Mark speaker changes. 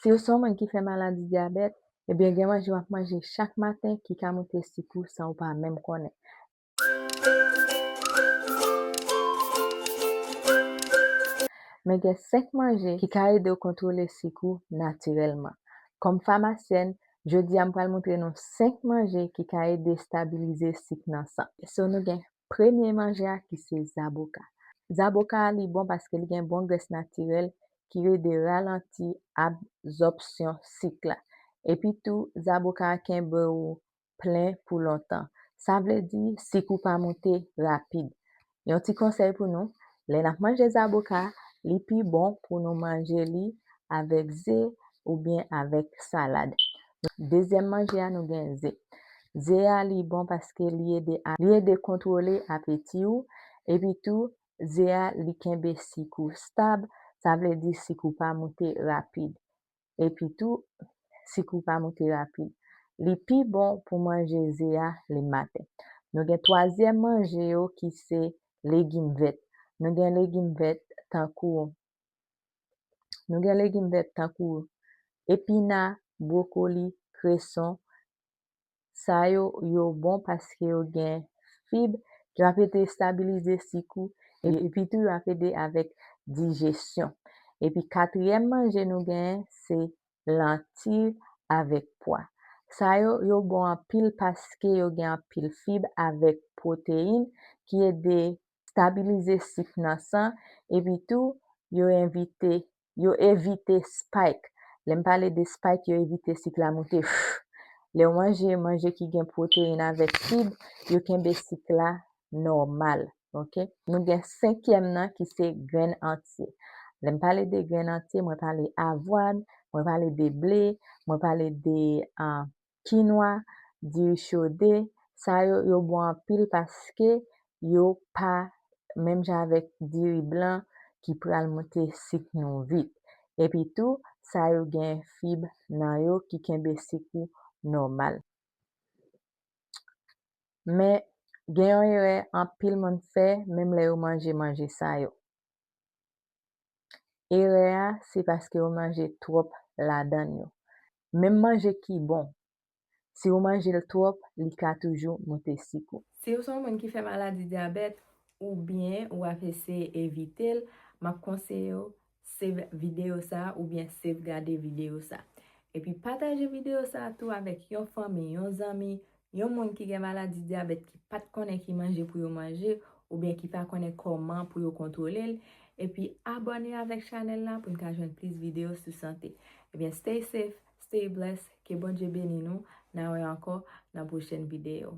Speaker 1: Si vous son moun qui fait maladie diabète, eh bien, gen manje wap manje chaque matin qui ka monte sikou sans ou pas même connaître. Mais gen 5 manje qui ka aide ou contrôler sikou naturellement. Comme pharmacienne, je dis à m'pral montrer nous 5 manje qui ka aide stabiliser sik nan sang. So nous gen premier manje a qui c'est zaboka. Zaboka li bon parce que li gen bon graisse naturelle qui aide ralentir absorption sik la. Et puis tout, zaboka kenbe ou plein pour longtemps. Ça veut dire sikou pa monter rapide. Yon ti conseil pour nous, les n'a manger zaboka, li pi bon pour nous manger li avec zé ou bien avec salade. Deuxième manger à nous gen zé. Zé a li bon parce que li aide contrôler appétit ou et puis tout zé a li kenbe sikou stable, ça veut dire sikou pa monter rapide. Et puis tout sikou pa monter rapide. Li pi bon pour manger zé a le matin. Nous gen troisième manger yo qui c'est légumes verts. Nous gen légumes verts tankou épinards, brocoli, cresson. Ça yo bon parce que yo gen fibre qui va aider stabiliser sikou et puis tout va aider avec digestion. Et puis quatrième manger nous gen c'est lentilles avec pois. Ça yo bon en pile parce que yo gen en pile fibre avec protéines qui aide stabiliser sik nan sang et puis tout yo éviter spike. L'aime parler de spike yo éviter sik la monter. Les manger qui gen protéines avec fibre, yo kenbe sik la normal. OK? Nous gen cinquième nan qui c'est graines entières. L'aime parler de graines entières, moi parler avoine, moi parler de blé, moi parler de quinoa, du riz chaudé. Ça yo bon en pile parce que yo pas même avec du riz blanc qui pral monter sik nou vite. Et puis tout, ça yo gen fibre nan yo qui kenbe sikou normal. Mais gen yon erreur en pile moun fait même les yo manger ça yo. Erreur c'est parce que yo manger trop la dan yo. Même manger qui bon, si vous mangez le trop, li ka toujours monter sikou. Si vous son moun qui fait maladie diabète ou bien ou a essayer éviter, m'a conseille save vidéo ça ou bien save garder vidéo ça. Et puis partager vidéo ça tout avec yon famille, yon ami, yon moun qui gen maladie diabète qui pas connaît qui manger pour yo manger ou bien qui pas connaît comment pour yo contrôler. Et puis abonner avec channel là pour nous joindre plus vidéos sur santé. Et bien stay safe, stay blessed, que bon Dieu bénisse nous. Now encore dans la prochaine vidéo.